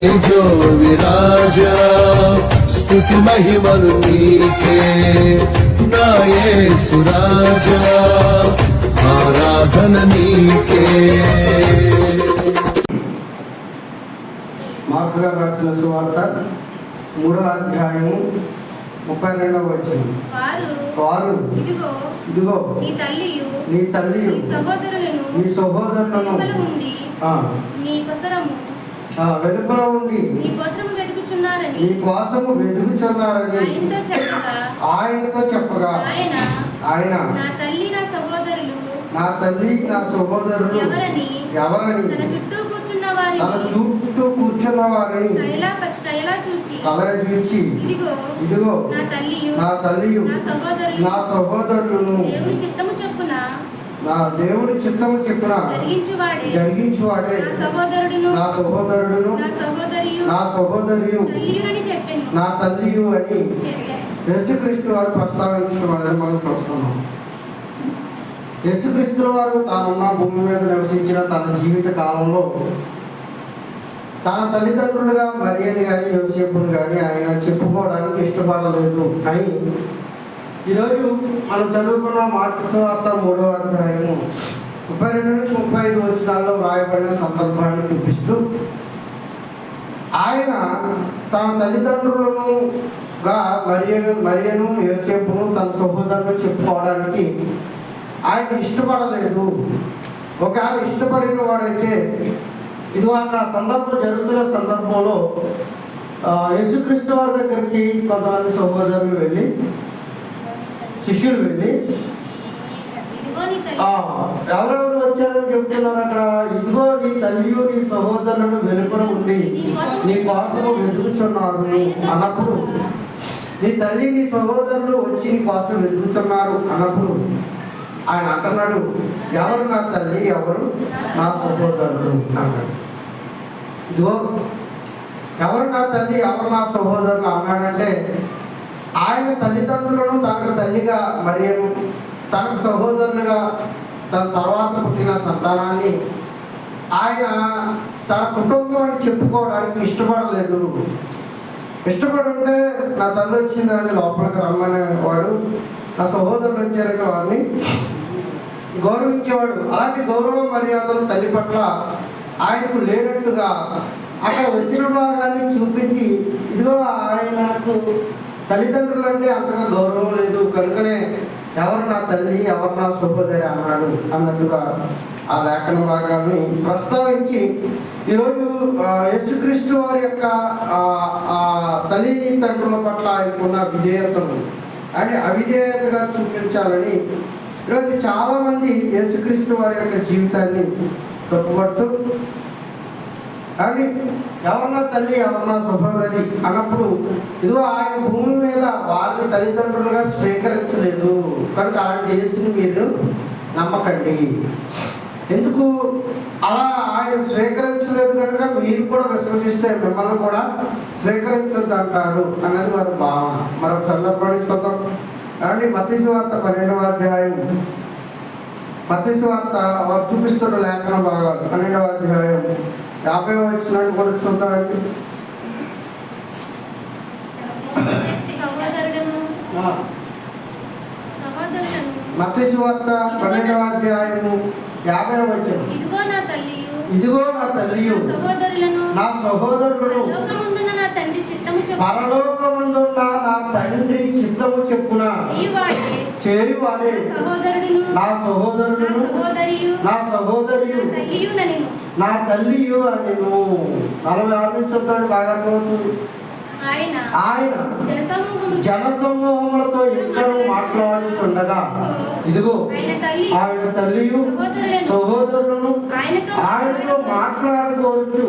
जो विराजा स्तुति महिमनु नीके ना యేసు రాజా ఆరాధన నీకే. మార్కు గారు రాసిన సువార్త 3వ అధ్యాయము 32వ వచనం. వారు ఇదిగో నీ తల్లియు నీ సహోదరులను వెలుపల ఉండి నీ కోసము వెతుకుచున్నారని ఆయనతో చెప్పగా ఆయన నా తల్లి నా సహోదరులు ఎవరని తన చుట్టూ కూర్చున్న వారిని తల చూచి ఇదిగో నా తల్లియు నా సహోదరులను నా దేవుని చిత్తము చెప్పున జరిగించువాడే నా సహోదరుడును నా సహోదరియు నా తల్లియు అని యేసుక్రీస్తు వారు ప్రస్తావించడం మనం చూస్తున్నాం. యేసుక్రీస్తు వారు తానున్న భూమి మీద నివసించిన తన జీవిత కాలంలో తన తల్లిదండ్రులుగా మరియని కానీ యోసేపును కానీ ఆయన చెప్పుకోవడానికి ఇష్టపడలేదు అని ఈరోజు మనం చదువుకున్న మార్కు సువార్త 3వ అధ్యాయము 32 నుంచి 35 వచనాల్లో వ్రాయబడిన సందర్భాన్ని చూపిస్తూ ఆయన తన తల్లిదండ్రులనుగా మరియను యోసేపును తన సహోదరులను చెప్పుకోవడానికి ఆయన ఇష్టపడలేదు. ఒకవేళ ఇష్టపడిన వాడైతే ఇదిగో అక్కడ సందర్భం జరుగుతున్న సందర్భంలో యేసుక్రీస్తు వారి దగ్గరికి కొంతమంది సహోదరులు వెళ్ళి శిష్యులు వెళ్ళి ఎవరెవరు వచ్చారని చెప్తున్నారు అక్కడ. ఇదిగో నీ తల్లియు నీ సహోదరులను వెలుపల ఉండి నీ కోసము వెతుకుచున్నారు అన్నప్పుడు, నీ తల్లి నీ సహోదరులు వచ్చి నీ కోసం వెతుకుతున్నారు అన్నప్పుడు ఆయన అంటున్నాడు, ఎవరు నా తల్లి ఎవరు నా సహోదరులు అన్నాడు. ఇదిగో ఎవరు నా తల్లి ఎవరు నా సహోదరులు అన్నాడంటే ఆయన తల్లిదండ్రులను తనకు తల్లిగా మరియను తనకు సహోదరులుగా తన తర్వాత పుట్టిన సంతానాన్ని ఆయన తన కుటుంబం అని చెప్పుకోవడానికి ఇష్టపడలేదు. ఇష్టపడుంటే నా తల్లి వచ్చిందని లోపలికి రమ్మనేవాడు, నా సహోదరులు వచ్చారని వారిని గౌరవించేవాడు. అలాంటి గౌరవ మర్యాదలు తల్లి పట్ల ఆయనకు లేనట్టుగా అక్కడ వచ్చిన భాగాన్ని చూపించి ఇదిగో ఆయనకు తల్లిదండ్రులు అంటే అంతగా గౌరవం లేదు కనుకనే ఎవరు నా తల్లి ఎవరు నా సహోదరి అన్నాడు అన్నట్టుగా ఆ లేఖన భాగాన్ని ప్రస్తావించి ఈరోజు యేసుక్రీస్తు వారి యొక్క తల్లిదండ్రుల పట్ల ఆయనకున్న విధేయతను అంటే అవిధేయతగా చూపించాలని ఈరోజు చాలామంది యేసుక్రీస్తు వారి యొక్క జీవితాన్ని తప్పుపడుతూ అది ఎవరన్నా తల్లి ఎవరన్నా సహోదరి అన్నప్పుడు ఇదిగో ఆయన భూమి మీద వారిని తల్లిదండ్రులుగా స్వీకరించలేదు కనుక అలాంటి యేసుని మీరు నమ్మకండి. ఎందుకు అలా ఆయన స్వీకరించలేదు కనుక మీరు కూడా విశ్వసిస్తే మిమ్మల్ని కూడా స్వీకరించొద్దు అంటాడు అన్నది వారి భావన. మరొక సందర్భాన్ని చూద్దాం. కాబట్టి మత్తయి సువార్త 12వ అధ్యాయం మత్తయి సువార్త వారు చూపిస్తున్న లేఖన భాగాలు 12వ అధ్యాయం 50వ వచనాన్ని కూడా చూద్దామండి. మత్తయి సువార్త 12వ అధ్యాయము 50వ వచనం. ఇదిగో నా తల్లియు నా సహోదరులను పరలోకమందున్న నా తండ్రి చిత్తము చెప్పున చేయువాడే నా సహోదరులను నా సహోదరియు నా తల్లియు అని 46 నుంచి వద్దాన్ని బాగా అర్థమవుతుంది. ఆయన జనసమూహములతో ఎక్కడ మాట్లాడుచుండగా ఇదిగో ఆయన తల్లియు సహోదరులను ఆయనతో మాట్లాడుకోవచ్చు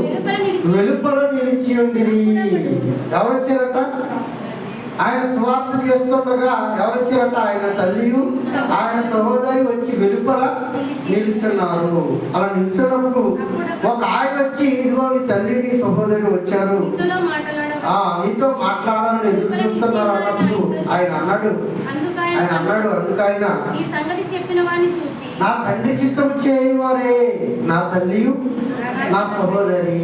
వెలుపల నిలిచి ఉండిరి. ఎవరు వచ్చారట? ఆయన స్వార్థ చేస్తుండగా ఎవరు వచ్చారట? ఆయన తల్లియు ఆయన సహోదరి వచ్చి వెలుపల నిల్చున్నారు. అలా నిల్చున్నప్పుడు ఒక ఆయన వచ్చి ఇదిగో నీ తల్లి నీ సహోదరి వచ్చారు నీతో మాట్లాడాలని ఎదురు చూస్తున్నారు అన్నప్పుడు ఆయన అన్నాడు అందుకైనా నా తండ్రి చిత్తం చేయువారే నా తల్లియు నా సహోదరి.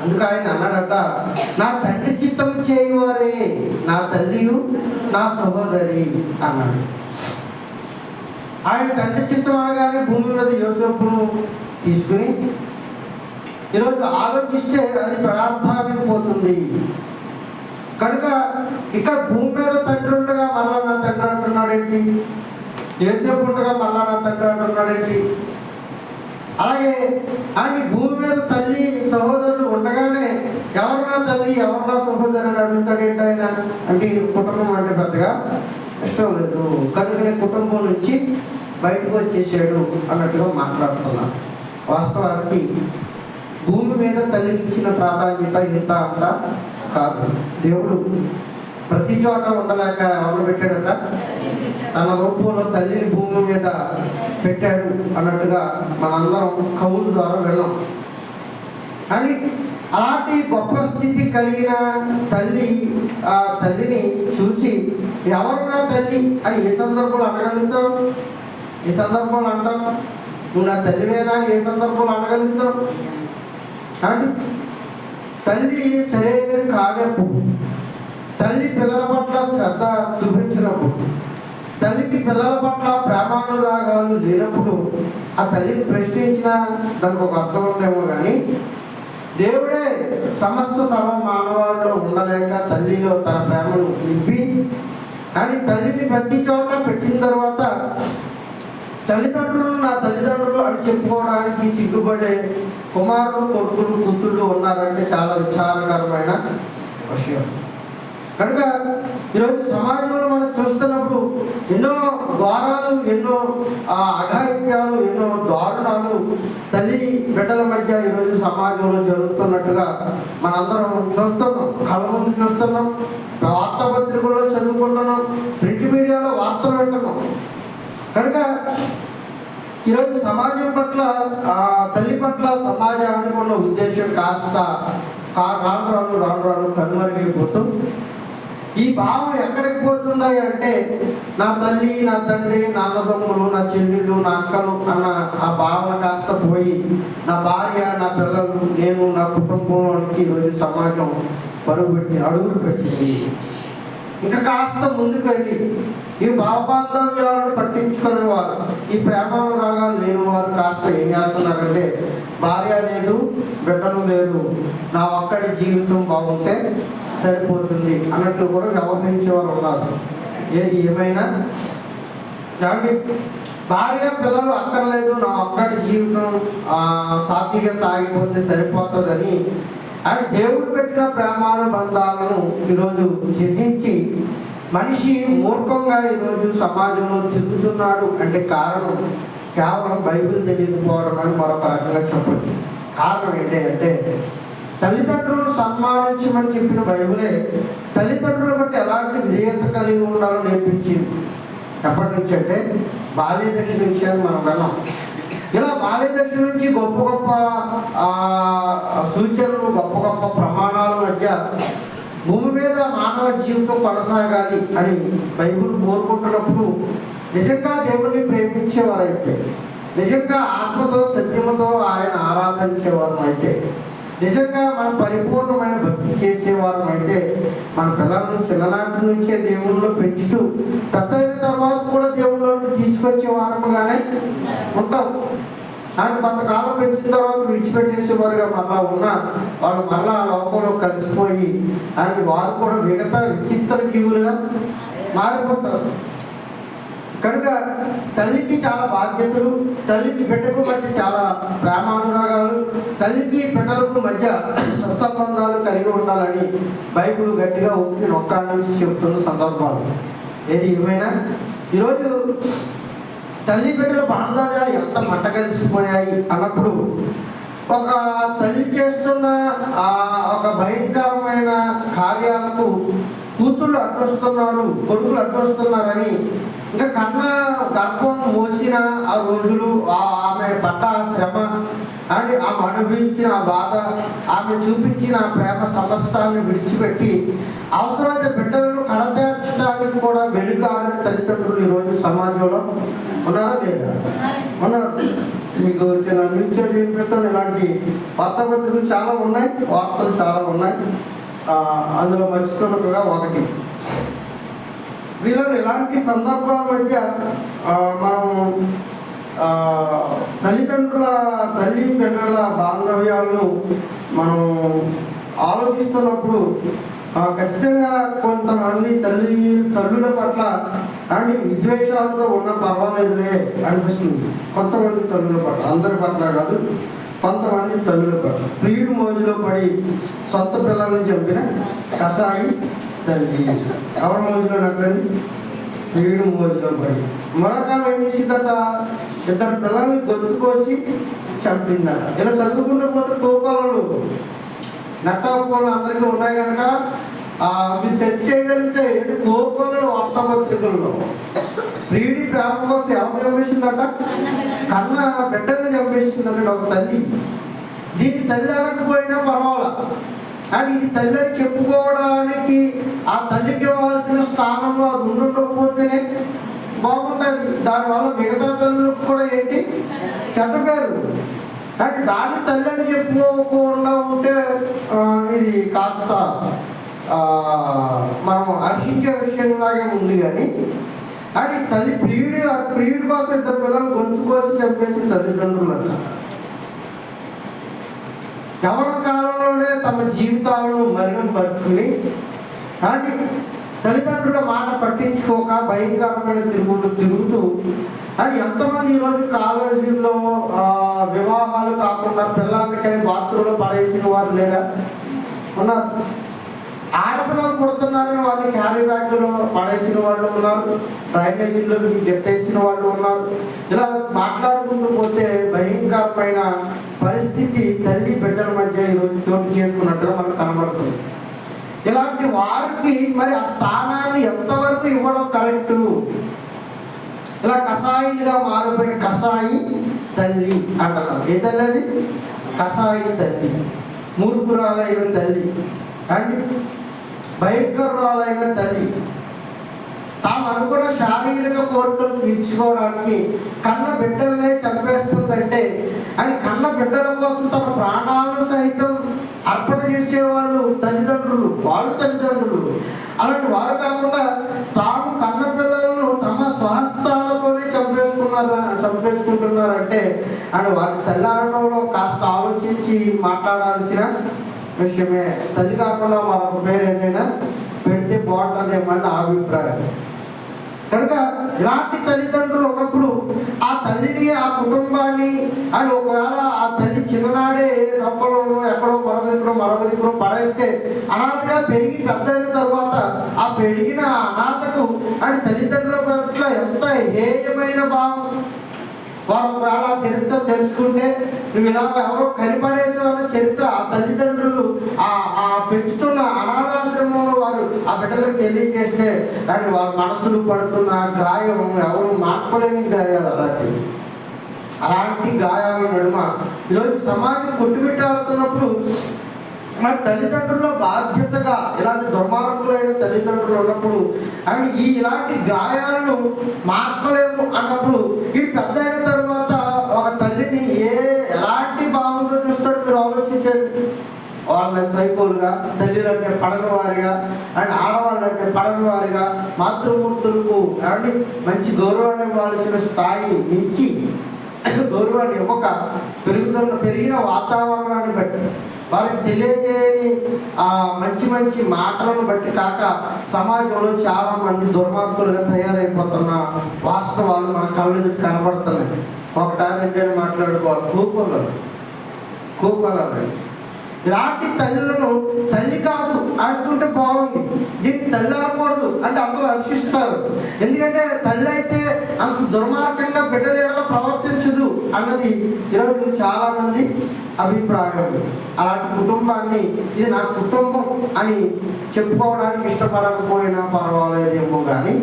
అందుకు ఆయన అన్నాడట, నా తండ్రి చిత్తం చేయువారే నా తల్లియు నా సహోదరి అన్నాడు. ఆయన తండ్రి చిత్తం అనగానే భూమి మీద యోసేపును తీసుకుని ఈరోజు ఆలోచిస్తే అది ప్రార్థానికి పోతుంది. కనుక ఇక్కడ భూమి మీద తండ్రి ఉండగా మళ్ళా నా తండ్రి అంటున్నాడేంటి, యోసేపు ఉండగా మళ్ళా నా తండ్రి అంటున్నాడేంటి? అలాగే అని భూమి మీద తల్లి సహోదరులు ఉండగానే ఎవరు నా తల్లి ఎవరు నా సహోదరు అని అడుగుతాడేంటి ఆయన? అంటే ఈ కుటుంబం అంటే పెద్దగా ఇష్టం లేదు కనుకనే కుటుంబం నుంచి బయటకు వచ్చేసాడు అన్నట్టుగా మాట్లాడుతున్నాను. వాస్తవానికి భూమి మీద తల్లికి ఇచ్చిన ప్రాధాన్యత ఇంత అంత కాదు. దేవుడు ప్రతి చోట ఉండలేక ఎవరు పెట్టాడట? తన రూపంలో తల్లిని భూమి మీద పెట్టాడు అన్నట్టుగా మనందరం కవుల ద్వారా విన్నాం. కానీ అలాంటి గొప్ప స్థితి కలిగిన తల్లి ఆ తల్లిని చూసి ఎవరు నా తల్లి అని ఏ సందర్భంలో అనగలుగుతావు? ఏ సందర్భంలో అంటావు? నువ్వు నా తల్లివేనా అని ఏ సందర్భంలో అనగలుగుతావు? అంటే తల్లి సరైనది కానప్పుడు, తల్లి పిల్లల పట్ల శ్రద్ధ చూపించినప్పుడు, తల్లికి పిల్లల పట్ల ప్రేమానురాగాలు లేనప్పుడు ఆ తల్లిని ప్రశ్నించిన దానికి ఒక అర్థం ఉందేమో. కానీ దేవుడే సమస్త సర్వ మానవాళ్ళలో ఉండలేక తల్లిలో తన ప్రేమను నింపి కానీ తల్లిని ప్రతి చోట పెట్టిన తర్వాత తల్లిదండ్రులు నా తల్లిదండ్రులు అని చెప్పుకోవడానికి సిగ్గుపడే కుమారులు కొడుకులు కూతుళ్ళు ఉన్నారంటే చాలా విచారకరమైన విషయం. కనుక ఈరోజు సమాజంలో మనం చూస్తున్నప్పుడు ఎన్నో ద్వారాలు, ఎన్నో అఘాయిత్యాలు, ఎన్నో దారుణాలు తల్లి బిడ్డల మధ్య ఈరోజు సమాజంలో జరుగుతున్నట్టుగా మనందరం చూస్తున్నాం, కళ్ళ ముందు చూస్తున్నాం, వార్తాపత్రికల్లో చదువుకుంటున్నాం, ప్రింట్ మీడియాలో వార్తలు వింటున్నాం. కనుక ఈరోజు సమాజం పట్ల తల్లి పట్ల సమాజానికి ఉన్న ఉద్దేశం కాస్త రాను రాను రాను కనుమరుగైపోతూ ఈ భావం ఎక్కడికి పోతున్నాయి అంటే నా తల్లి, నా తండ్రి, నా అన్నదమ్ములు, నా చెల్లెళ్ళు, నా అక్కలు అన్న ఆ భావన కాస్త పోయి నా భార్య, నా పిల్లలు, నేను, నా కుటుంబంలోనికి ఈరోజు సమాజం అడుగులు పెట్టింది. ఇంకా కాస్త ముందుకు వెళ్ళి ఈ భావబాంధవ్యాలను పట్టించుకునే వారు, ఈ ప్రేమానురాగాలు లేని వారు కాస్త ఏం చేస్తున్నారంటే భార్య లేదు, బిడ్డలు లేరు, నా ఒక్కడి జీవితం బాగుంటే సరిపోతుంది అన్నట్టు కూడా వ్యవహరించేవారు ఉన్నారు. ఏది ఏమైనా దాన్ని భార్య పిల్లలు అక్కర్లేదు, నా ఒక్కడి జీవితం సాఫీగా సాగిపోతే సరిపోతుందని అని దేవుడు పెట్టిన ప్రేమానుబంధాలను ఈరోజు త్యజించి మనిషి మూర్ఖంగా ఈరోజు సమాజంలో తిరుగుతున్నాడు అంటే కారణం కేవలం బైబిల్ తెలియకపోవడం అని మరొక రకంగా చెప్పచ్చు. కారణం ఏంటంటే తల్లిదండ్రులను సన్మానించమని చెప్పిన బైబిలే తల్లిదండ్రుల బట్టి ఎలాంటి విధేయత కలిగి ఉండాలో నేర్పించింది. ఎప్పటి నుంచి అంటే బాల్య దశ నుంచి అని మనం విన్నాం. ఇలా బాల్య దశ నుంచి గొప్ప గొప్ప సూచనలు, గొప్ప గొప్ప ప్రమాణాల మధ్య భూమి మీద మానవ జీవితం కొనసాగాలి అని బైబిల్ కోరుకుంటున్నప్పుడు నిజంగా దేవుణ్ణి ప్రేమించేవారైతే, నిజంగా ఆత్మతో సత్యముతో ఆయన ఆరాధించేవారు అయితే, నిజంగా మనం పరిపూర్ణమైన భక్తి చేసేవారం అయితే మన పిల్లలను చిన్ననాటి నుంచే దేవుళ్ళు పెంచుతూ పెద్ద అయిన తర్వాత కూడా దేవుళ్ళని తీసుకొచ్చే వారముగానే ఉంటాం. ఆయన కొంతకాలం పెంచిన తర్వాత విడిచిపెట్టేసేవారుగా మళ్ళా ఉన్న వాళ్ళు మళ్ళా ఆ లోకంలో కలిసిపోయి ఆయన వారు కూడా మిగతా విచిత్ర జీవులుగా మారిపోతారు. కనుక తల్లికి చాలా బాధ్యతలు, తల్లికి బిడ్డకు మధ్య చాలా ప్రేమానురాగాలు, తల్లికి బిడ్డలకు మధ్య సత్సంబంధాలు కలిగి ఉండాలని బైబిల్ గట్టిగా ఒక్కి నొక్కాల నుంచి చెప్తున్న సందర్భాలు. ఏది ఏమైనా ఈరోజు తల్లి బిడ్డల బాంధవ్యాలు ఎంత మంట కలిసిపోయాయి అన్నప్పుడు ఒక తల్లి చేస్తున్న ఒక భయంకరమైన కార్యాలకు కూతుళ్ళు అడ్డొస్తున్నారు, కొడుకులు అడ్డొస్తున్నారని ఇంకా కన్నా గర్భం మోసిన ఆ రోజులు, ఆమె పట్ట శ్రమ అని ఆమె అనుభవించిన బాధ, ఆమె చూపించిన ప్రేమ సమస్తాన్ని విడిచిపెట్టి అవసరమైన బిడ్డలను కడతేర్చడానికి కూడా వెనుకాడని తల్లిదండ్రులు ఈరోజు సమాజంలో ఉన్నారా లేదా? ఉన్నారు. మీకు చిన్న న్యూస్ వినిపిస్తాను. ఇలాంటి వార్తాపత్రికలు చాలా ఉన్నాయి, వార్తలు చాలా ఉన్నాయి. అందులో మంచితోనగా ఒకటి. వీళ్ళని ఇలాంటి సందర్భాల మధ్య మనం తల్లి పిల్లల బాంధవ్యాలను మనం ఆలోచిస్తున్నప్పుడు ఖచ్చితంగా కొంతమంది తల్లుల పట్ల అండ్ విద్వేషాలతో ఉన్న పర్వాలేదులే అనిపిస్తుంది. కొంతమంది తల్లుల పట్ల, అందరి పట్ల కాదు, కొంతమంది తల్లుల పట్ల ప్రియుడు మోజులో పడి సొంత పిల్లల్ని చంపిన కసాయి తల్లి. ఎవరి మోజులో నట్టండి? ప్రియుడు మోజులో పడి. మరొక ఏం చేసిందట, ఇద్దరు పిల్లల్ని గొంతు కోసి చంపిందట. ఇలా చదువుకుంటూ పోతే కోపాలు నెట్ ఫోన్లు అందరికీ ఉన్నాయి కనుక మీరు సెట్ చేయగలిగితే కోపాలు వార్తాపత్రికల్లో ప్రియుడి ప్రేమ కోసం ఎవరు చంపేసిందట? కన్న బిడ్డల్ని చంపేసిందట ఒక తల్లి. దీనికి తల్లి అనకపోయినా పర్వాలా, కానీ ఇది తల్లి అని చెప్పుకోవడానికి ఆ తల్లికి ఇవ్వాల్సిన స్థానంలో అది ఉండకపోతేనే బాగుంటుంది. దానివల్ల మిగతా తల్లులకు కూడా ఏంటి చెడ్డ పేరు. కానీ దాన్ని తల్లి అని చెప్పుకోకుండా ఉంటే ఇది కాస్త మనం హర్షించే విషయంలాగే ఉంది. కానీ అది తల్లి ప్రియుడి కోసం ఇద్దరు పిల్లలు గొంతు కోసం చంపేసి తల్లిదండ్రులు అంట. యవన కాలంలోనే తమ జీవితాలను మలినపరుచుకుని అంటే తల్లిదండ్రుల మాట పట్టించుకోక భయంకరమైన తిరుగుతూ అని ఎంతమంది ఈరోజు కాలేజీల్లో వివాహాలు కాకుండా పిల్లల్ని కానీ బాత్రూంలో పడేసిన వారు లేరా? ఉన్నారు. ఆడపిల్లలు పుడుతున్నారని వారిని క్యారీ బ్యాగ్లో పడేసిన వాళ్ళు ఉన్నారు, డ్రైనేజీలో గెట్టేసిన వాళ్ళు ఉన్నారు. ఇలా మాట్లాడుకుంటూ పోతే భయంకరమైన పరిస్థితి తల్లి బిడ్డల మధ్య ఈరోజు చోటు చేసుకున్నట్టుగా మనకు కనబడుతుంది. ఇలాంటి వారికి మరి ఆ స్థానాన్ని ఎంతవరకు ఇవ్వడం కరెక్టు? ఇలా కషాయిగా మారిపోయిన కషాయి తల్లి అంటున్నారు. ఏ తల్లి అది? కషాయి తల్లి, మూర్ఖురాలైన తల్లి అండి, భయంకరురాలైన తల్లి. తాము అనుకున్న శారీరక కోరికలు తీర్చుకోవడానికి కన్న బిడ్డలనే చంపేస్తుందంటే అని కన్న బిడ్డల కోసం తమ ప్రాణాలను సహితం అర్పణ చేసేవాళ్ళు తల్లిదండ్రులు, తల్లిదండ్రులు. వారు కాకుండా తాము కన్న పిల్లలను తమ స్వహస్తాలతోనే చంపేసుకుంటున్నారంటే అని వారి తల్లారంలో కాస్త ఆలోచించి మాట్లాడాల్సిన విషయమే. తల్లి కాకుండా మరొక పేరు ఏదైనా పెడితే బాగుంటుందేమన్న అభిప్రాయం. కనుక ఇలాంటి తల్లిదండ్రులు ఉన్నప్పుడు ఆ తల్లిని, ఆ కుటుంబాన్ని అని ఒకవేళ ఆ తల్లి చిన్ననాడే రప్పలోనూ ఎక్కడో మరొకదిక్కడో పడేస్తే అనాథగా పెరిగి పెద్ద అయిన తర్వాత ఆ పెరిగిన అనాథకు అని తల్లిదండ్రుల పట్ల ఎంత హేయమైన భావం. వారు ఒకవేళ చరిత్ర తెలుసుకుంటే నువ్వు ఇలా ఎవరో కనిపడేసిన చరిత్ర ఆ తల్లిదండ్రులు ఆ పెంచుతున్న అనాథాశ్రమంలో వారు ఆ బిడ్డలకు తెలియజేస్తే కానీ వాళ్ళ మనసులు పడుతున్న గాయం ఎవరు మార్పలేని గాయాలు. అలాంటి గాయాల నడుమ ఈరోజు సమాజం కొట్టుమిట్టాడుతున్నప్పుడు మరి తల్లిదండ్రుల బాధ్యతగా ఇలాంటి దుర్మార్గులైన తల్లిదండ్రులు ఉన్నప్పుడు అని ఇలాంటి గాయాలను మార్పలేము అన్నప్పుడు ఈ పెద్ద అయిన తర్వాత ఒక తల్లిని ఎలాంటి భావంతో చూస్తాడు మీరు ఆలోచించండి. వాళ్ళని సైకోలుగా, తల్లిలు అంటే పడని వారిగా అండ్ ఆడవాళ్ళు అంటే పడని వారిగా, మాతృమూర్తులకు అండి మంచి గౌరవాన్ని ఇవ్వాల్సిన స్థాయిని మించి గౌరవాన్ని ఇవ్వక పెరిగిన వాతావరణాన్ని బట్టి వారికి తెలియజేయని మంచి మాటలను బట్టి కాక సమాజంలో చాలా మంది దుర్మార్గులుగా తయారైపోతున్న వాస్తవాలు మన కళ్ళెదు కనబడుతున్నాయి. ఒకటా రెండేళ్ళు మాట్లాడుకోవాలి. కూకోవాలి. ఇలాంటి తల్లులను తల్లి కాదు అనుకుంటే బాగుంది, దీన్ని తల్లి అనకూడదు అంటే అందరూ హర్షిస్తారు. ఎందుకంటే తల్లి అయితే అంత దుర్మార్గంగా బిడ్డలేడలో ప్రవర్తించదు అన్నది ఈరోజు చాలా మంది అభిప్రాయం. అలాంటి కుటుంబాన్ని ఇది నా కుటుంబం అని చెప్పుకోవడానికి ఇష్టపడకపోయినా పర్వాలేదేమో, కానీ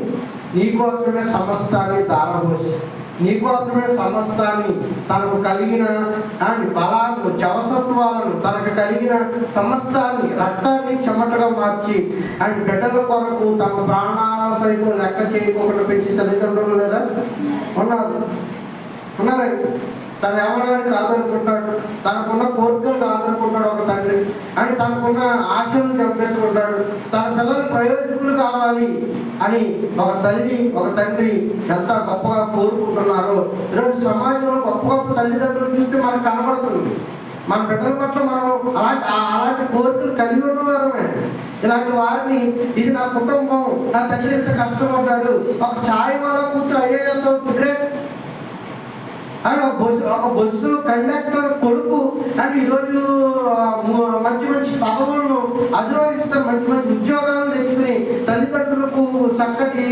నీకోసమే సమస్తాన్ని దారబోసి, నీకోసమే సమస్తాన్ని తనకు కలిగిన బలాలను, జవసత్వాలను, తనకు కలిగిన సమస్తాన్ని రక్తాన్ని చెమటగా మార్చి బిడ్డల కొరకు తమ ప్రాణాల సైతం లెక్క చేయకుండా పెంచి తల్లిదండ్రులు లేరా? ఉన్నారండి. తన యవ్వనానికి ఆధారపడ్డాడు, తనకున్న కోరికలకు ఆధారపడ్డాడు ఒక తండ్రి అని, తనకున్న ఆశలను చంపేసుకుంటాడు. తన పిల్లలు ప్రయోజకులు కావాలి అని ఒక తల్లి ఒక తండ్రి ఎంత గొప్పగా కోరుకుంటున్నారో ఈరోజు సమాజంలో గొప్ప గొప్ప తల్లిదండ్రులు చూస్తే మనకు కనబడుతుంది. మన బిడ్డల పట్ల మనం అలాంటి కోరికలు కలిగి ఉన్నవారమే. ఇలాంటి వారిని, ఇది నా కుటుంబం, నా తండ్రి ఎంత కష్టపడ్డాడు, ఒక ఛాయ్ వాళ్ళ కూతురు ఐఏఎస్ అవుతుంది అని ఒక బస్సు కండక్టర్ కొడుకు అని ఈరోజు మంచి మంచి పదవులను అధిరోహిస్తారు, మంచి మంచి ఉద్యోగాలను తెచ్చుకుని తల్లిదండ్రులకు చక్కటి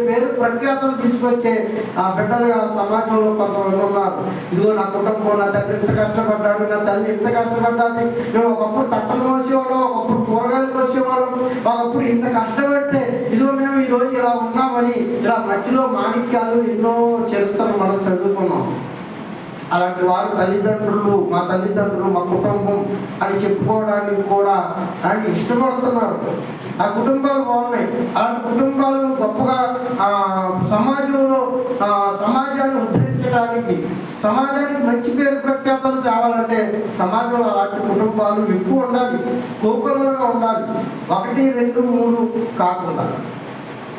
పేరు ప్రఖ్యాతలు తీసుకొచ్చే ఆ బిడ్డలుగా సమాజంలో కొంతమంది ఉన్నారు. ఇదిగో నా కుటుంబం, నా తండ్రి ఎంత కష్టపడ్డాడు, నా తల్లి ఎంత కష్టపడ్డాది, మేము ఒకప్పుడు తట్టలు కోసేవాళ్ళం, ఒకప్పుడు కూరగాయలు కోసేవాళ్ళం, ఒకప్పుడు ఇంత కష్టపడితే ఇదిగో మేము ఈరోజు ఇలా ఉన్నామని ఇలా మట్టిలో మాణిక్యాలు ఎన్నో చరిత్రలు మనం చదువుకున్నాం. అలాంటి వారు తల్లిదండ్రులు, మా తల్లిదండ్రులు, మా కుటుంబం అని చెప్పుకోవడానికి కూడా ఆయన ఇష్టపడుతున్నారు. ఆ కుటుంబాలు బాగున్నాయి. అలాంటి కుటుంబాలు గొప్పగా సమాజంలో సమాజాన్ని ఉద్ధరించడానికి, సమాజానికి మంచి పేరు ప్రఖ్యాతలు తేవాలంటే సమాజంలో అలాంటి కుటుంబాలు ఎక్కువ ఉండాలి, కోకొల్లలుగా ఉండాలి, 1, 2, 3 కాకుండా.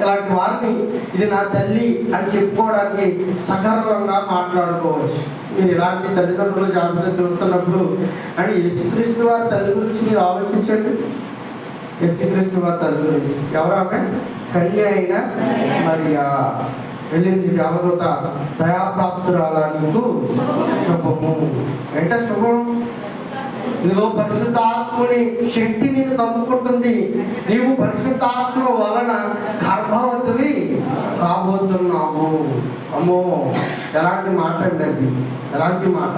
ఇలాంటి వారిని ఇది నా తల్లి అని చెప్పుకోవడానికి సగర్వంగా మాట్లాడుకోవచ్చు. మీరు ఇలాంటి తల్లిదండ్రుల జాబితా చూస్తున్నప్పుడు అని యేసుక్రీస్తు వారి తల్లి గురించి మీరు ఆలోచించండి. యేసుక్రీస్తు వారి తల్లి గురించి ఎవరామె? కన్య అయిన మరియా. వెళ్ళింది దేవదూత, దయాప్రాప్తురాలా నీకు శుభము. అంటే శుభం, ఇదిగో పరిశుద్ధాత్మని శక్తి నిన్ను కమ్ముకుంటుంది, నీవు పరిశుద్ధాత్మ వలన గర్భవతివి రాబోతున్నావు. అమ్మో, ఎలాంటి మాట అండి అది, ఎలాంటి మాట.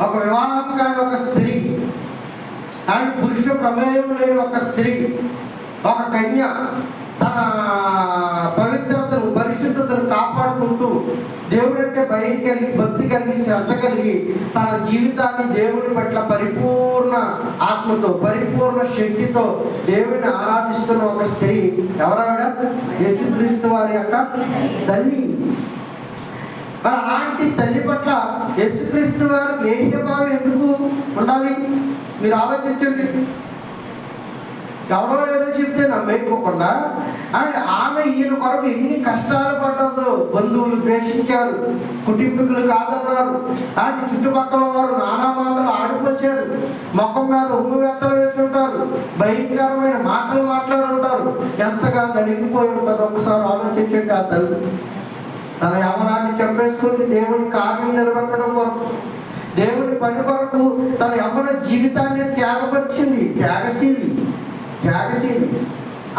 ఒక వివాహం కాని ఒక స్త్రీ అండ్ పురుష ప్రమేయం లేని ఒక స్త్రీ, ఒక కన్య తన పవిత్రతను, పరిశుద్ధతను కాపాడుకుంటూ దేవుడంటే భయం కలిగి, భక్తి కలిగి, శ్రద్ధ కలిగి తన జీవితాన్ని దేవుని పట్ల పరిపూర్ణ ఆత్మతో, పరిపూర్ణ శక్తితో దేవుని ఆరాధిస్తున్న ఒక స్త్రీ ఎవరావిడ? యేసుక్రీస్తు వారి యొక్క తల్లి. మరి అలాంటి తల్లి పట్ల యేసుక్రీస్తు వారు ఏహ్యభావం ఎందుకు ఉండాలి? మీరు ఆలోచించండి. ఎవరో ఏదో చెప్తే నమ్మేసుకోకుండా అండ్ ఆమె ఈయన కొరకు ఎన్ని కష్టాలు పడ్డదో. బంధువులు ద్వేషించారు, కుటుంబీకులు కాదన్నారు, అండ్ చుట్టుపక్కల వారు నానా మాటలు ఆడిపోసారు, మొక్కం మీద ఉమ్మువేత్తలు వేస్తుంటారు, భయంకరమైన మాటలు మాట్లాడుంటారు. ఎంతగా నలిగిపోయి ఉంటుందో ఒకసారి ఆలోచించండి. ఆ తల్లి తన యవ్వనాన్ని చంపేసుకుంది దేవుని కార్యం నిలబెట్టడం కొరకు, దేవుని పని కొరకు తన యవ్వన జీవితాన్ని త్యాగపరిచింది. త్యాగశీలి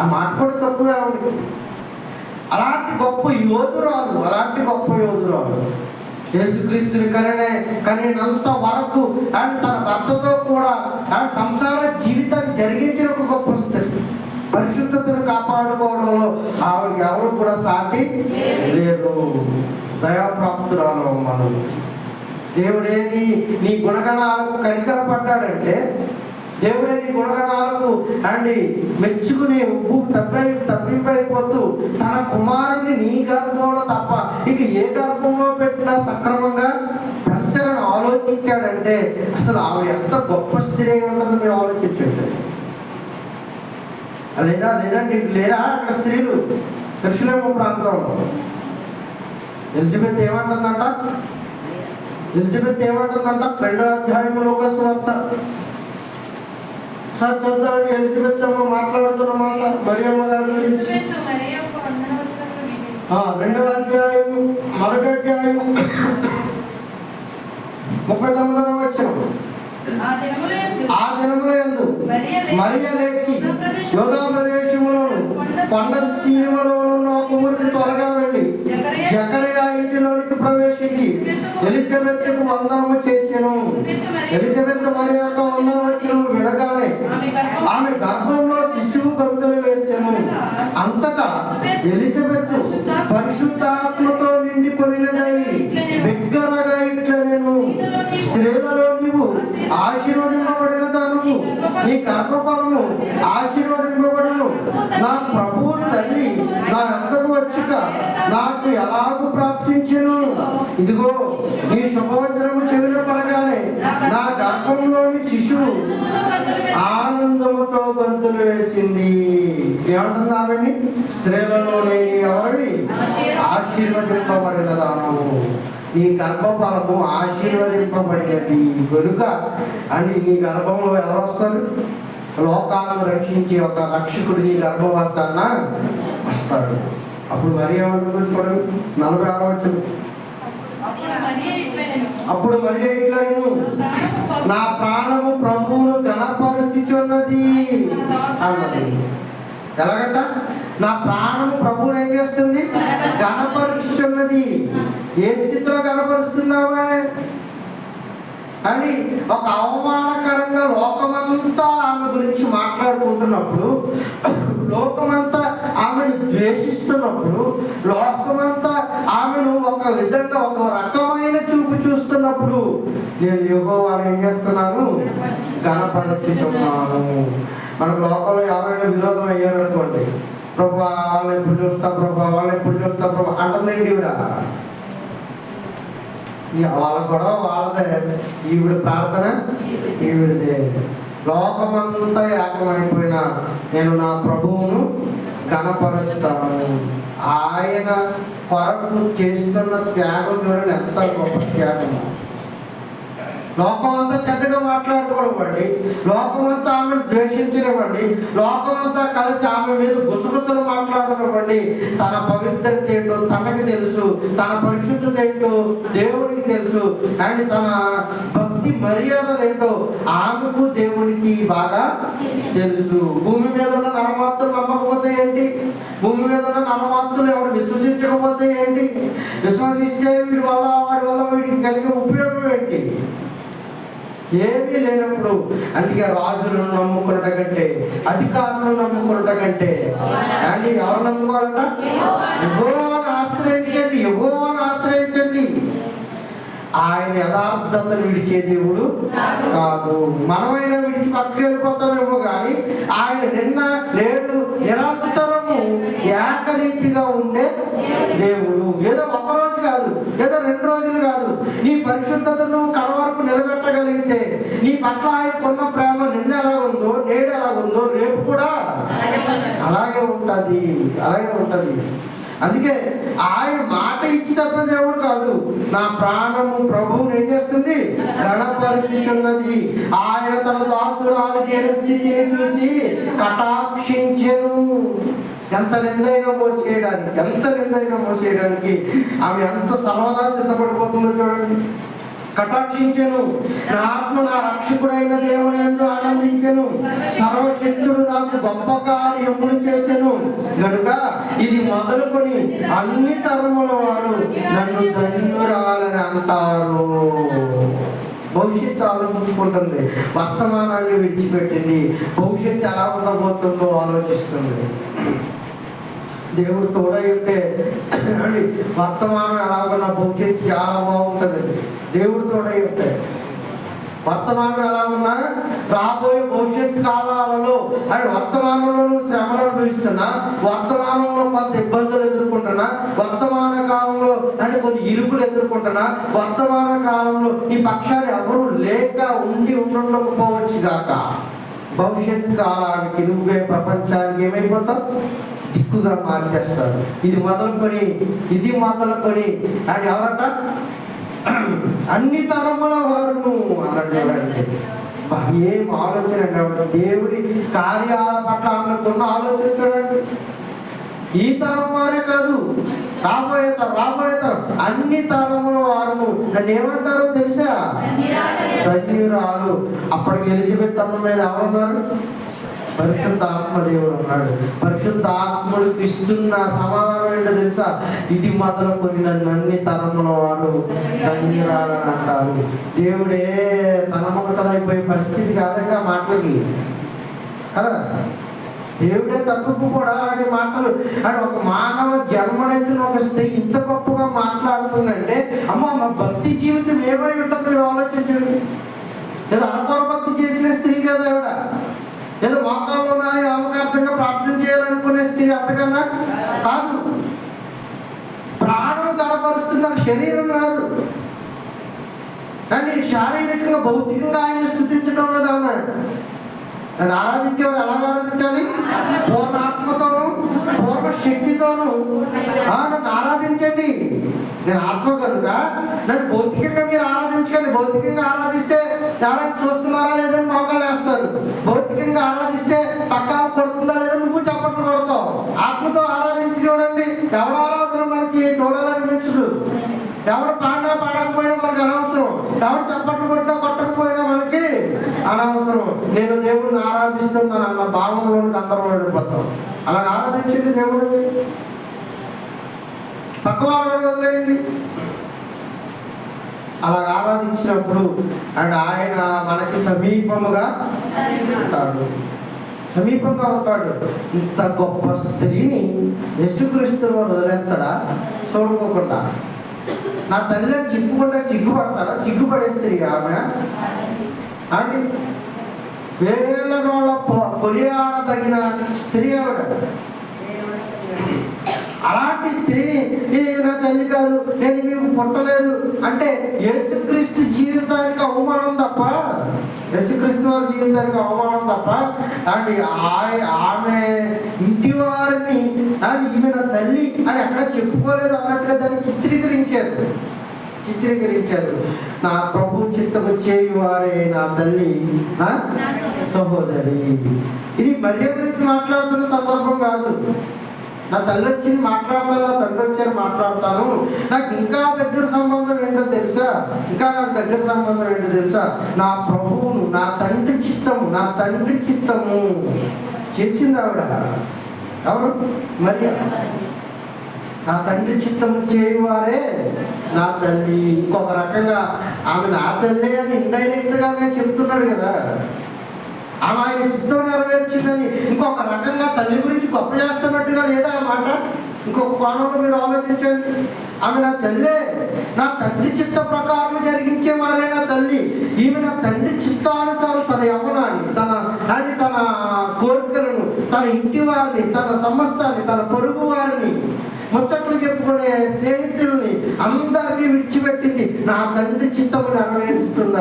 ఆ మాట కూడా తప్పుగా ఉంది. అలాంటి గొప్ప యోధురాలు యేసుక్రీస్తుని కనేంత వరకు ఆయన తన భర్తతో కూడా ఆయన సంసార జీవితాన్ని జరిగించిన ఒక గొప్ప స్త్రీ. పరిశుద్ధతను కాపాడుకోవడంలో ఆవిడకి ఎవరు కూడా సాటి లేరు. దయాప్రాప్తురాలు మనం. దేవుడే నీ గుణగణాలకు కనికరపడ్డాడంటే, దేవుడే నీ గుణగణాలకు అండి మెచ్చుకునే ఉప్పు తప్పింపైపోతూ తన కుమారుడిని నీ గర్భంలో తప్ప ఇక ఏ గర్భంలో పెట్టినా సక్రమంగా పెంచాలని ఆలోచించాడంటే అసలు ఆవిడ ఎంత గొప్ప స్త్రీ అయి ఉన్నదో మీరు ఆలోచించండి. లేదండి లేరా అక్కడ స్త్రీలు? యెరూషలేము ప్రాంతంలో ఎలిజబెత్ ఏమంటుందంట? 2వ అధ్యాయం లూకా సువార్త ఎలిజబెత్ అమ్మ మాట్లాడుతున్న మాట మరియమ్మ గారి గురించి. 2వ అధ్యాయం 1వ అధ్యాయం 39వ వచనం. ఆ దినముల యందు మరియ లేచి యూదా ప్రదేశములోను కొండ సీమలోనున్న ఒక ఊరికి త్వరగా వెళ్ళి జకరియా ఇంటిలోనికి ప్రవేశించి ఎలిజబెత్కు వందనము చేసెను. ఎలిజబెత్ మరి యొక్క వందనవచనము వినగానే ఆమె గర్భంలో శిశువు గంతులు వేసెను. అంతటా ఎలిజబెత్ పరిశుద్ధాత్మతో నిండిపోయినదై బిగ్గరగా ఇట్లనెను, స్త్రీలలో నీవు ఆశీర్వదింపబడిన దానము, నీ గర్భఫలము ఆశీర్వదింపబడును. నా ప్రభువు తల్లి నా అంతకు వచ్చుట నాకు ఎలాగూ ప్రాప్తించెను. ఇదిగో శుభవచనము చెవిన పడగానే నా గర్భంలోని శిశువు ఆనందముతో గొంతులు వేసింది. ఏమంటుంది ఆమెని? స్త్రీలలోనే ఎవరిని ఆశీర్వదింపబడినదాను, నీ గర్భఫలము ఆశీర్వదింపబడినది గనుక అని. నీ గర్భంలో ఎవరు వస్తారు? లోకాలను రక్షించే ఒక రక్షకుడు నీ గర్భవాసాన్న వస్తాడు. అప్పుడు మరి ఏమంటుంది చూడండి, 46వ వచనం. అప్పుడు మరియ ఇట్లా నేను నా ప్రాణము ప్రభువును ఘనపరుచుచున్నది అన్నది. ఎలాగంట? నా ప్రాణము ప్రభువును ఏం చేస్తుంది? ఘనపరుచుచున్నది. ఏ స్థితిలో ఘనపరుస్తున్నావా అని ఒక అవమానకరంగా లోకమంతా ఆమె గురించి మాట్లాడుకుంటున్నప్పుడు, లోకమంతా ఆమెను ద్వేషిస్తున్నప్పుడు, లోకమంతా ఆమెను ఒక విధంగా ఒక రకమైన చూపు చూస్తున్నప్పుడు నేను యెహోవాను ఏం చేస్తున్నాను? ఘనపరుచుతున్నాను. మనకు లోకంలో ఎవరైనా విరోధం అయ్యారనుకోండి, ప్రభా వాళ్ళు ఎప్పుడు చూస్తా, ప్రభా వాళ్ళు ఎప్పుడు చూస్తా ప్రభా అంటుందండి ఈవిడ. వాళ్ళ గొడవ వాళ్ళదే, ఈవిడ ప్రార్థన ఈవిడదే. లోకమంతా ఏకమైపోయినా నేను నా ప్రభువును ఘనపరుస్తాను. ఆయన కొరకు చేస్తున్న త్యాగం చూడండి, ఎంత గొప్ప త్యాగం. లోకం అంతా చెడ్డగా మాట్లాడుకోనివ్వండి, లోకమంతా ఆమెను ద్వేషించనివ్వండి, లోకమంతా కలిసి ఆమె మీద గుసగుసలు మాట్లాడనివ్వండి, తన పవిత్రత ఏంటో తనకి తెలుసు, తన పరిశుద్ధత ఏంటో దేవునికి తెలుసు, అండ్ తన భక్తి మర్యాదలు ఏంటో ఆమెకు దేవునికి బాగా తెలుసు. భూమి మీద ఉన్న నరమాత్రులు నమ్మకపోతే ఏంటి? భూమి మీద ఉన్న నరమాత్రులు ఎవరు విశ్వసించకపోతే ఏంటి? విశ్వసిస్తే వీడి వల్ల వాడి వల్ల వీడికి కలిగే ఉపయోగం ఏంటి? ఏమీ లేనప్పుడు. అందుకే రాజులను నమ్ముకున్నట కంటే, అధికారులను నమ్ముకున్నట కంటే అండ్ ఎవరు నమ్ముకోవాలట? యెహోవాను ఆశ్రయించండి, యెహోవాను ఆశ్రయించండి. ఆయన యథార్థతను విడిచే దేవుడు కాదు. మనమైనా విడిచి పక్కకి వెళ్ళిపోతామేమో కానీ ఆయన నిన్న నేడు నిరంతరము ఏకరీతిగా ఉండే దేవుడు. ఏదో ఒక రోజు కాదు, ఏదో 2 రోజులు కాదు. నీ పరిశుద్ధతను కడ వరకు నిలబెట్టగలిగితే నీ పట్ల ఆయనకున్న ప్రేమ నిన్న ఎలాగుందో, నేడు ఎలాగుందో, రేపు కూడా అలాగే ఉంటుంది, అలాగే ఉంటుంది. అందుకే ఆయన మాట ఇచ్చి తప్ప దేవుడు కాదు. నా ప్రాణము ప్రభువుని ఏం చేస్తుంది? ఘనపరుచుచున్నది. ఆయన తన దాసురాలి దీన స్థితిని చూసి కటాక్షించెను. ఎంత నిందైనా మోసేయడానికి, ఎంత నిందైనా మోసేయడానికి ఆమె ఎంత సర్వదా సిద్ధపడిపోతుందో చూడండి. కటాక్షించెను. నా ఆత్మ నా రక్షకుడైన దేవుని యందు ఆనందించెను. సర్వశక్తుడు నాకు గొప్ప కార్యములు చేసెను గనుక ఇది మొదలుకొని అన్ని తరముల వారు నన్ను ధన్యురాలని అంటారు. భవిష్యత్తు ఆలోచించుకుంటుంది, వర్తమానాన్ని విడిచిపెట్టింది, భవిష్యత్తు ఎలా ఉండబోతుందో ఆలోచిస్తుంది. దేవుడు తోడై ఉంటే అండి వర్తమానం ఎలాగున్నా భవిష్యత్తు చాలా బాగుంటుంది. దేవుడు తోడై ఉంటే వర్తమానం ఎలా ఉన్నా రాబోయే భవిష్యత్తు కాలాలలో అండ్ వర్తమానంలో నువ్వు శ్రమలు అనుభవిస్తున్నా, వర్తమానంలో కొంత ఇబ్బందులు ఎదుర్కొంటున్నా, వర్తమాన కాలంలో అంటే కొన్ని ఇరుకులు ఎదుర్కొంటున్నా, వర్తమాన కాలంలో ఈ పక్షాలు ఎవరు లేక ఉండకపోవచ్చు కాక భవిష్యత్తు కాలానికి నువ్వే ప్రపంచానికి ఏమైపోతావు? దిక్కుగా మార్చేస్తాడు. ఇది మొదలుకొని అని ఎవరట? అన్ని తరముల వారును అన్నట్టు. ఏం ఆలోచన అండి దేవుడి కార్యాల పట్ల ఆమెకున్న ఆలోచన చూడండి. ఈ తరం వారే కాదు, రాబోయే తరం అన్ని తరముల వారును నన్ను ఏమంటారో తెలుసా? ధన్యురాలు. అప్పటికి ఎలిజబెత్ అమ్మ మీద ఎవరున్నారు? పరిశుద్ధ ఆత్మదేవుడు ఉన్నాడు. పరిశుద్ధ ఆత్ముడికి ఇస్తున్న సమాధానం ఏంటో తెలుసా? ఇది మొదలుకొని నన్ను అన్ని తరముల వాడు ధన్యురాలని అంటారు. దేవుడే తన మొక్కలైపోయే పరిస్థితి కాదంగా మాటలకి కదా. దేవుడే తక్కువ కూడా అలాంటి మాటలు అంటే ఒక మానవ జన్మనైతే ఒక స్త్రీ ఇంత గొప్పగా మాట్లాడుతుందంటే అమ్మ మా భక్తి జీవితం ఏమై ఉంటుంది మీరు ఆలోచించండి. ఏదో అనపర భక్తి చేసిన స్త్రీ కదా ఆవిడ. ఏదో మోకాల్లో నామకార్థంగా ప్రార్థన చేయాలనుకునే స్త్రీ అంతకన్నా కాదు. ప్రాణం కనపరుస్తుంది, శరీరం రాదు. కానీ శారీరకంగా భౌతికంగా ఆయన స్తుతించడం లేదు ఆమె. నన్ను ఆరాధించేవారు ఎలా ఆరాధించాలి? పూర్ణ ఆత్మతోను పూర్ణ శక్తితోను నన్ను ఆరాధించండి. నేను ఆత్మ కనుక నన్ను భౌతికంగా మీరు ఆరాధించకండి. భౌతికంగా ఆరాధిస్తే ఎవరైనా చూస్తున్నారా లేదని మోకాళ్ళు వేస్తారు. భౌతికంగా ఆరాధిస్తే పక్కా కొడుతుందా లేదని నువ్వు చప్పట్లు కొడతావు. ఆత్మతో ఆరాధించి చూడండి. ఎవడ ఆరాధన మనకి చూడాలనిపించదు. ఎవడు పాడినా పాడకపోయినా మనకి అనవసరం. ఎవడు చప్పట్లు కొట్టినా కొట్టకపోయినా మనకి అనవసరం. నేను దేవుడిని ఆరాధిస్తున్నాను అన్న భావంలోనికి అందరం వెళ్ళిపోతాం. అలా ఆరాధించండి దేవుడిని. పక్క వాళ్ళని వదిలేయండి. అలా ఆరాధించినప్పుడు అండ్ ఆయన మనకి సమీపముగా ఉంటాడు. సమీపంగా ఉంటాడు. ఇంత గొప్ప స్త్రీని యేసుక్రీస్తు వారు వదిలేస్తాడా? చూడుకోకుండా నా తల్లిని చెప్పుకుంటే సిగ్గుపడతాడా? సిగ్గుపడే స్త్రీ ఆమె అంటే వేల రోళ్ళ కొనియాడదగిన స్త్రీ ఆవిడ. అలాంటి స్త్రీని నా తల్లి కాదు, నేను మీకు పుట్టలేదు అంటే యేసుక్రీస్తు జీవితానికి అవమానం తప్ప, యేసుక్రీస్తు వారి జీవితానికి అవమానం తప్ప అండ్ ఆమె ఇంటి వారిని ఈమె నా తల్లి అని ఎక్కడ చెప్పుకోలేదు అన్నట్టుగా దాన్ని చిత్రీకరించారు. నా ప్రభు చిత్తము చేయువారే నా తల్లి నా సహోదరి. ఇది మర్యాద గురించి మాట్లాడుతున్న సందర్భం కాదు. నా తల్లి వచ్చింది మాట్లాడతాను, నా తండ్రి వచ్చారు మాట్లాడతాను. నాకు ఇంకా దగ్గర సంబంధం ఏంటో తెలుసా? నాకు దగ్గర సంబంధం ఏంటో తెలుసా? నా ప్రభువును, నా తండ్రి చిత్తము చేసింది ఆవిడ. ఎవరు? మరియ. నా తండ్రి చిత్తము చేయువారే నా తల్లి. ఇంకొక రకంగా ఆమె నా తల్లి అని ఇండైరెక్ట్ గానే చెప్తున్నాడు కదా. ఆమె ఆయన చిత్తం నెరవేర్చిందని ఇంకొక రకంగా తల్లి గురించి గొప్ప చేస్తున్నట్టుగా లేదా ఆ మాట? ఇంకొక కోణంలో మీరు ఆలోచించండి. ఆమె నా తల్లే, నా తండ్రి చిత్త ప్రకారం జరిగించేవారే నా తల్లి. ఈమె నా తండ్రి చిత్తానుసారం తన యవ్వనాన్ని, తన కోరికలను, తన ఇంటి వారిని, తన సమస్తాన్ని, తన పొరుగు వారిని, ముచ్చట్లు చెప్పుకునే స్నేహితుల్ని అందరినీ విడిచిపెట్టింది. నా తండ్రి చిత్తము నెరవేరుస్తుంది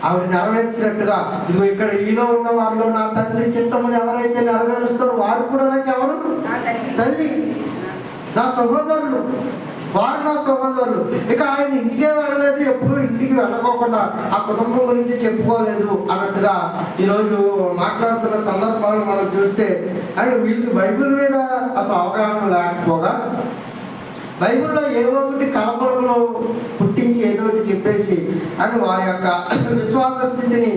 ఆవిడ నెరవేర్చినట్టుగా ఇదిగో ఇక్కడ ఈలో ఉన్న వారిలో నా తండ్రి చిత్తముని ఎవరైతే నెరవేరుస్తారో వారు కూడా నాకు ఎవరు? తల్లి. నా సహోదరులు, వారు నా సహోదరులు. ఇక ఆయన ఇంటికే వెళ్ళలేదు, ఎప్పుడు ఇంటికి వెళ్ళకోకుండా ఆ కుటుంబం గురించి చెప్పుకోలేదు అన్నట్టుగా ఈరోజు మాట్లాడుతున్న సందర్భాలను మనం చూస్తే అండ్ వీళ్ళకి బైబిల్ మీద అసలు అవగాహన లేకపోగా బైబిల్లో ఏవో ఒకటి కలపడలో పుట్టించి ఏదో ఒకటి చెప్పేసి అని వారి యొక్క విశ్వాస స్థితిని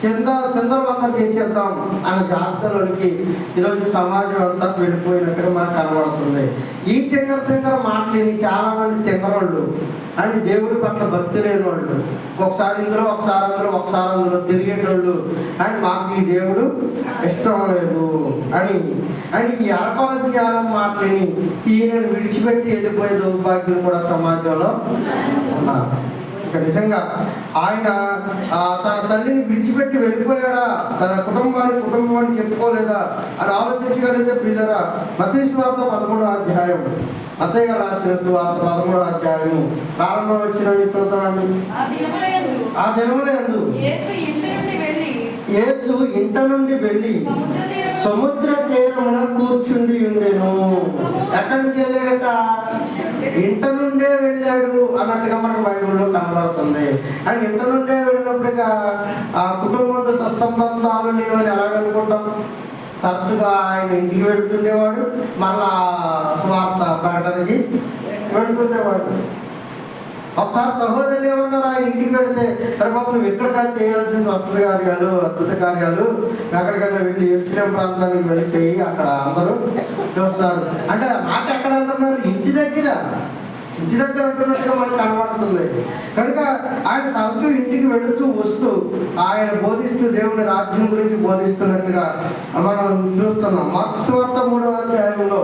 చంద్రవంతం చేసేద్దాం అన్న జాగ్రత్తలోనికి ఈరోజు సమాజం అంతా వెళ్ళిపోయినట్టుగా మనకు కనబడుతుంది. ఈ తింగర మాటలేని చాలా మంది తింగరోళ్ళు అని దేవుడి పట్ల భక్తి లేని వాళ్ళు, ఒకసారి ఇందులో ఒకసారి అందులో తిరిగేటోళ్ళు అండ్ మాకు ఈ దేవుడు ఇష్టం లేదు అని ఈ అరకొర జ్ఞానం మాటలేని ఈయనను విడిచిపెట్టి వెళ్ళిపోయే దౌర్భాగ్యం కూడా సమాజంలో ఉన్నారు. నిజంగా ఆయన తన తల్లిని విడిచిపెట్టి వెళ్ళిపోయాడా, తన కుటుంబాన్ని చెప్పుకోలేదా అని ఆలోచించగలిగితే పిల్లరా, మత్తయి సువార్త 13వ అధ్యాయం, మత్తయి గారు రాసిన సువార్త 13వ అధ్యాయం ప్రారంభం వచ్చిన చూద్దామండి. ఆ దినములందు యేసు ఇంట నుండి వెళ్ళి సముద్ర తీరమున కూర్చుండి ఉండెను. ఎక్కడి నుంచి వెళ్ళాడట? ఇంట నుండే వెళ్ళాడు అన్నట్టుగా మనకు బైబిల్లో కనబడుతుంది. ఆయన ఇంట నుండే వెళ్ళినప్పుడుగా ఆ కుటుంబంతో సత్సంబంధాలు లేవని ఎలాగనుకుంటాం? తరచుగా ఆయన ఇంటికి వెళుతుండేవాడు, మళ్ళా స్వార్థ ప్రకటనకి వెళుతుండేవాడు. ఒకసారి సహోదరులు ఏమన్నారు, ఆయన ఇంటికి వెళితే బాబు నువ్వు ఎక్కడికా చేయాల్సిన వసతి కార్యాలు, అద్భుత కార్యాలు ఎక్కడికైనా వెళ్ళి ఎరుసలేం ప్రాంతానికి వెళ్ళి చేయి, అక్కడ అందరూ చూస్తారు అంటే మాట ఎక్కడ అంటున్నారు? ఇంటి దగ్గర అంటున్నట్టుగా మనకు కనబడుతుంది. కనుక ఆయన తరచూ ఇంటికి వెళుతూ వస్తూ ఆయన బోధిస్తూ దేవుని రాజ్యం గురించి బోధిస్తున్నట్టుగా మనం చూస్తున్నాం. మార్కు సువార్త 3వ అధ్యాయంలో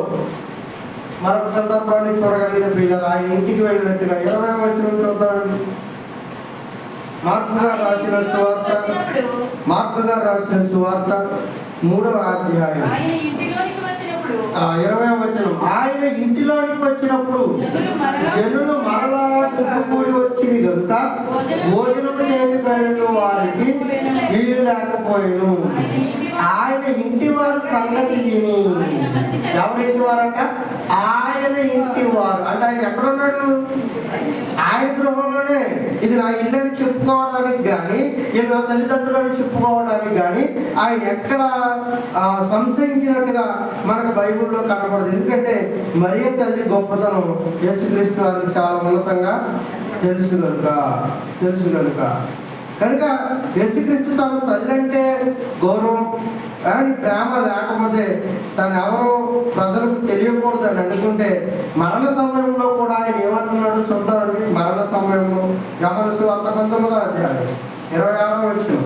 మరొక సందర్భాన్ని చూడగలిగితే పిల్లలు ఆయన ఇంటికి వెళ్ళినట్టుగా 20వ వచనం చూద్దామండి. మార్కు గారు రాసిన సువార్త 3వ అధ్యాయం 20వ వచనం. ఆయన ఇంటిలోనికి వచ్చినప్పుడు జనులు మరలా గుంపుకూడి వచ్చింది కనుక భోజనం చేయబడిన వారికి వీలు లేకపోయాను. ఆయన ఇంటి వారి సంగతి విని, ఎవరింటి వారంట? ఆయన ఇంటి వారు. అంటే ఆయన ఎక్కడ ఉన్నాడు? ఆయన గృహంలోనే. ఇది నా ఇల్లని చెప్పుకోవడానికి కానీ, ఇది నా తల్లిదండ్రులని చెప్పుకోవడానికి కానీ ఆయన ఎక్కడ సంశయించినట్టుగా మనకు బైబిల్లో కనపడదు. ఎందుకంటే మరియ తల్లి గొప్పతనం యేసుక్రీస్తు వారికి చాలా ఉన్నతంగా తెలుసు కనుక యేసుక్రీస్తు తన తల్లి అంటే గౌరవం కానీ ప్రేమ లేకపోతే తను ఎవరో ప్రజలకు తెలియకూడదు అని అనుకుంటే మరణ సమయంలో కూడా ఆయన ఏమంటున్నాడు చూద్దామండి. మరణ సమయంలో యోహాను సువార్త 19వ అధ్యాయం 26వ వచనం.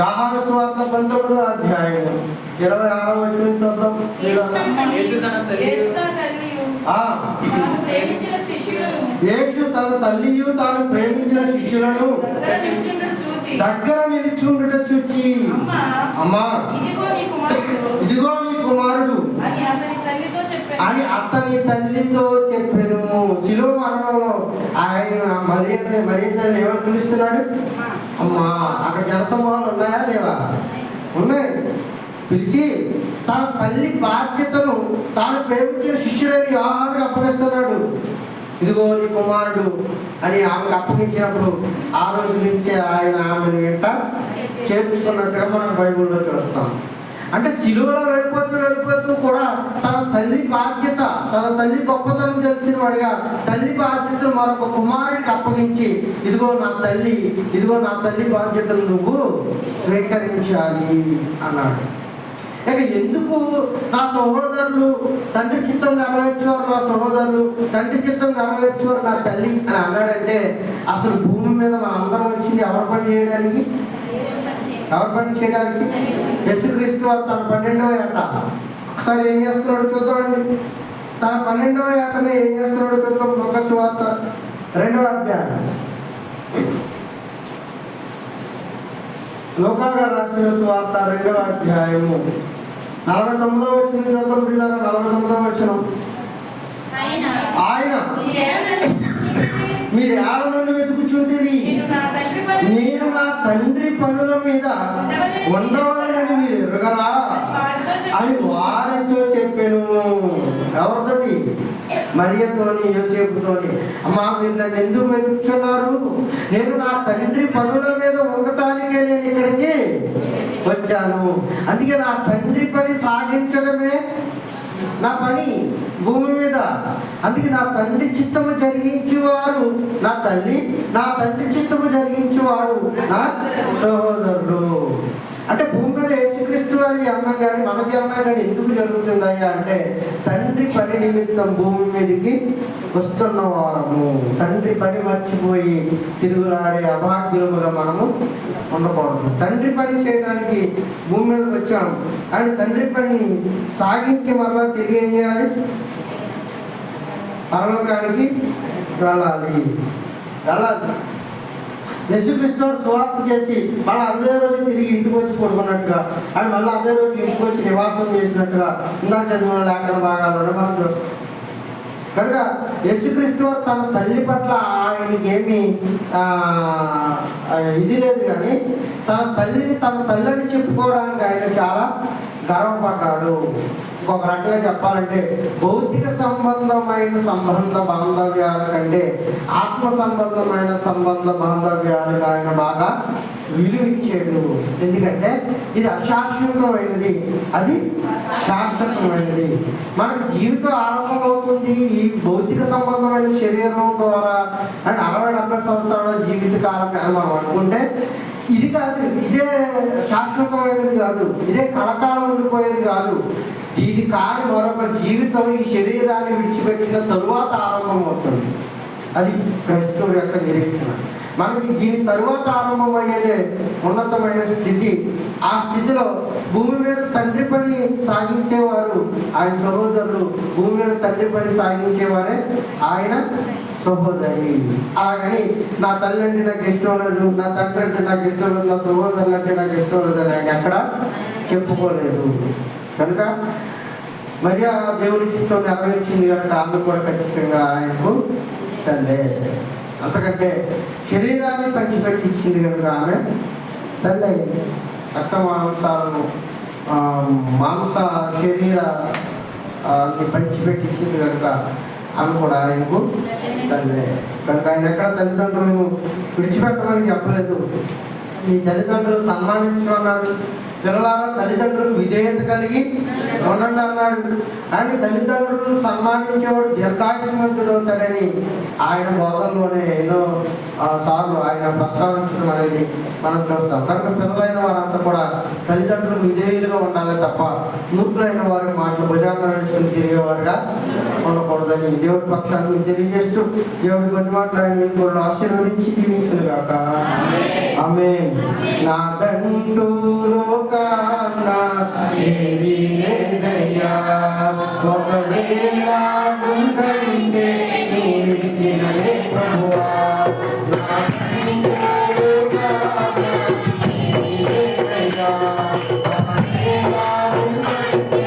యోహాను సువార్త 19వ అధ్యాయం 26వ వచనం చూద్దాం. యేసు తన తల్లియు తాను ప్రేమించిన శిష్యులను దగ్గర నిలుచుండుట చూచి, అమ్మా ఇదిగో నీ కుమారుడు అని అతని తల్లితో చెప్పాను. శిలువ మరణంలో ఆయన మరియ తల్లి ఏమని పిలుస్తున్నాడు? అమ్మా. అక్కడ జనసమూహాలు ఉన్నాయా లేవా? ఉన్నాయి. పిలిచి తన తల్లి బాధ్యతను తాను ప్రేమించిన శిష్యుడని యోహానుకు అప్పగిస్తున్నాడు. ఇదిగో నీ కుమారుడు అని ఆమెకు అప్పగించినప్పుడు ఆ రోజు నుంచే ఆయన ఆమెను వెంట చేర్చుకున్నట్టుగా మనం బైబిల్లో చూస్తాం. అంటే సిలువలో వెళ్ళిపోతూ కూడా తన తల్లి బాధ్యత, తన తల్లి గొప్పతనం తెలిసిన వాడిగా తల్లి బాధ్యతను మరొక కుమారుడికి అప్పగించి, ఇదిగో నా తల్లి బాధ్యతను నువ్వు స్వీకరించాలి అన్నాడు. ఇక ఎందుకు నా సహోదరులు తండ్రి చిత్తం నెరవేర్చేవారు, నా సహోదరులు తండ్రి చిత్తం నెరవేర్చేవారు నా తల్లి అని అన్నాడంటే, అసలు భూమి మీద మనందరం వచ్చింది ఎవరి పని చేయడానికి? యేసుక్రీస్తు వారు తన 12వ ఏట ఒకసారి ఏం చేస్తున్నాడో చూద్దామండి. తన 12వ ఏటనే ఏం చేస్తున్నాడో చూద్దాం. లూకా సువార్త 2వ అధ్యాయం. లూకా గారు రాసిన సువార్త 2వ అధ్యాయము 49వ వచనం చూద్దాం. 49వ వచనం. ఆయన మీరు ఎవరి నుండి వెతుకుచుంటిరి? నేను నా తండ్రి పనుల మీద ఉండవాలని మీరు ఎరుగరా అని వారితో చెప్పాను. ఎవరితోటి? మరియతోని, యోసేపుతోని. అమ్మా, మీరు నన్ను ఎందుకు వెతుకుతున్నారు? నేను నా తండ్రి పనుల మీద ఉండటానికే నేను ఇక్కడికి వచ్చాను. అందుకే నా తండ్రి పని సాగించడమే నా పని భూమి మీద. అందుకే నా తండ్రి చిత్తము జరిగించేవారు నా తల్లి, నా తండ్రి చిత్తము జరిగించేవాడు నా సహోదరుడు. అంటే భూమి మీద యేసుక్రీస్తు వారి జన్మం కానీ మన జన్మం కానీ ఎందుకు జరుగుతుందయ్యా అంటే, తండ్రి పని నిమిత్తం భూమి మీదకి వస్తున్న వారము. తండ్రి పని మర్చిపోయి తిరుగులాడే అభాగ్యులుగా మనము ఉండకూడదు. తండ్రి పని చేయడానికి భూమి మీదకి వచ్చాము కానీ తండ్రి పనిని సాగించి మరలా తిరిగి ఏం చేయాలి? పరలోకానికి వెళ్ళాలి. యేసుక్రీస్తు సువార్త చేసి మళ్ళీ అదే రోజు తిరిగి ఇంటికి వచ్చి పడుకున్నట్టుగా, అని మళ్ళీ అదే రోజు ఇంటికి వచ్చి నివాసం చేసినట్టుగా ఇందాక చదివిన లేఖన భాగాలను మనం చూస్తాం. కనుక యేసుక్రీస్తు వారు తన తల్లి పట్ల ఆయనకి ఏమి ఇది లేదు, కానీ తన తల్లిని చెప్పుకోవడానికి ఆయన చాలా గర్వపడ్డాడు. ఇంకొక రకంగా చెప్పాలంటే, భౌతిక సంబంధమైన బాంధవ్యాల కంటే ఆత్మ సంబంధమైన బాంధవ్యాలకు ఆయన బాగా విలువ ఇచ్చాడు. ఎందుకంటే ఇది అశాశ్వతమైనది, అది శాశ్వతమైనది. మనకు జీవితం ఆరంభమవుతుంది ఈ భౌతిక సంబంధమైన శరీరం ద్వారా. అంటే 60-70 సంవత్సరాల జీవిత కాలం మనం అనుకుంటే ఇది కాదు, ఇదే శాశ్వతమైనది కాదు, ఇదే కలకాలం ఉండిపోయేది కాదు. దీని కాని మరొక జీవితం ఈ శరీరాన్ని విడిచిపెట్టిన తరువాత ఆరంభమవుతుంది. అది క్రైస్తవుడి యొక్క నిరీక్షణ. మనకి దీని తరువాత ఆరంభమయ్యేదే ఉన్నతమైన స్థితి. ఆ స్థితిలో భూమి మీద తండ్రి పని సాగించేవారు ఆయన సహోదరులు, భూమి మీద తండ్రి పని సాగించేవారే ఆయన సహోదరి. అలాగని నా తల్లి అంటే నాకు ఇష్టం లేదు, నా తండ్రి అంటే నాకు ఇష్టం లేదు, నా సహోదరులు అంటే నాకు ఇష్టం లేదు అని ఆయన ఎక్కడ చెప్పుకోలేదు. కనుక మరి ఆ దేవుని చిత్తం నెరవేర్చింది కనుక ఆమె కూడా ఖచ్చితంగా ఆయనకు తల్లే. అంతకంటే శరీరాన్ని పంచిపెట్టి ఇచ్చింది కనుక ఆమె తల్లి అయింది. రక్త మాంసాలను మాంస శరీర పంచిపెట్టి ఇచ్చింది కనుక ఆమె కూడా ఆయనకు తల్లి. కనుక ఆయన ఎక్కడ తల్లిదండ్రులను విడిచిపెట్టమని చెప్పలేదు. ఈ తల్లిదండ్రులు సన్మానించడం అన్నాడు. పిల్లలారా తల్లిదండ్రులు విధేయత కలిగి ఉండండి అన్నాడు. అని తల్లిదండ్రులను సన్మానించేవాడు దీర్ఘాయుష్మంతుడు అవుతాడని ఆయన బోధనలోనే ఎన్నో సార్లు ఆయన ప్రస్తావించడం అనేది మనం చూస్తాం. కనుక పిల్లలైన వారంతా కూడా తల్లిదండ్రులకు విధేయులుగా ఉండాలి తప్ప మూర్ఖులైన వారి మాటలు భుజాన్ని వేసుకుని తిరిగేవారుగా ఉండకూడదని దేవుడి పక్షాన్ని తెలియజేస్తూ దేవుడి కొద్ది మాటలు ఆయన కూడా ఆశీర్వదించి దీవించును గాక. ఆమేన్. నాదంటూ లోకాన ఏమీ లేదయ్యా, ఒకవేళ ఉందంటే నీవిచ్చినదే ప్రభువా. నాదంటూ లోకాన ఏమీ లేదయ్యా, ఒకవేళ ఉందంటే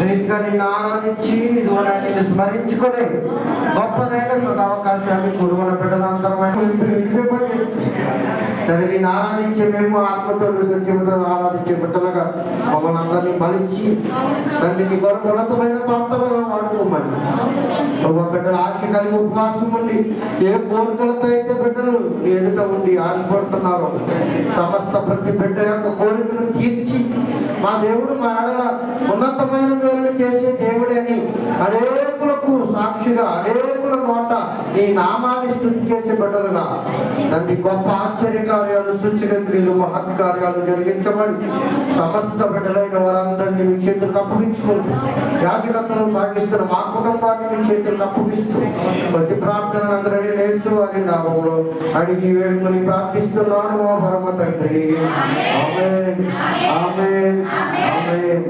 రీతిగా నిన్ను ఆరాధించి నిన్ను స్మరించుకొని గొప్పదైన అవకాశాన్ని కురుమల బిడ్డలందరమైన తల్లి నిన్ను ఆరాధించే మేము ఆత్మతో సత్యముతో ఆరాధించే బిడ్డలుగా మమ్మల్ని అందరినీ బలించి తండ్రిని కొరకు ఉన్నతమైన ప్రాంతంలో వాడుకోమని బిడ్డలు ఆశ కలిగి ఉపవాసం ఉండి ఏ కోరికలతో అయితే బిడ్డలు నీ ఎదుట ఉండి ఆశపడుతున్నారు సమస్త ప్రతి బిడ్డ యొక్క కోరికను తీర్చి మా దేవుడు మా ఆడల ఉన్నతమైన మేలు చేసే దేవుడని అనేకులకు సాక్షిగా అనేకుల నోట నీ నామాన్ని స్తుతి చేసే బిడ్డలుగా తండ్రి గొప్ప ఆశ్చర్య కార్యాలు సూచక క్రియలు మహత్ కార్యాలు జరిగించబడి సమస్త బిడ్డలైన వారందరినీ మీ చేతులకు అప్పగించుకుంటూ యాజకత్వం సాగిస్తున్న మా కుటుంబాన్ని మీ చేతులకు అప్పగిస్తూ కొద్ది ప్రార్థనలు అందరినీ నేర్చు అని నామంలో అడిగి వేడుకొని ప్రార్థిస్తున్నాను మా పరమ తండ్రి ఆమేన్ ఆమేన్ ఆమేన్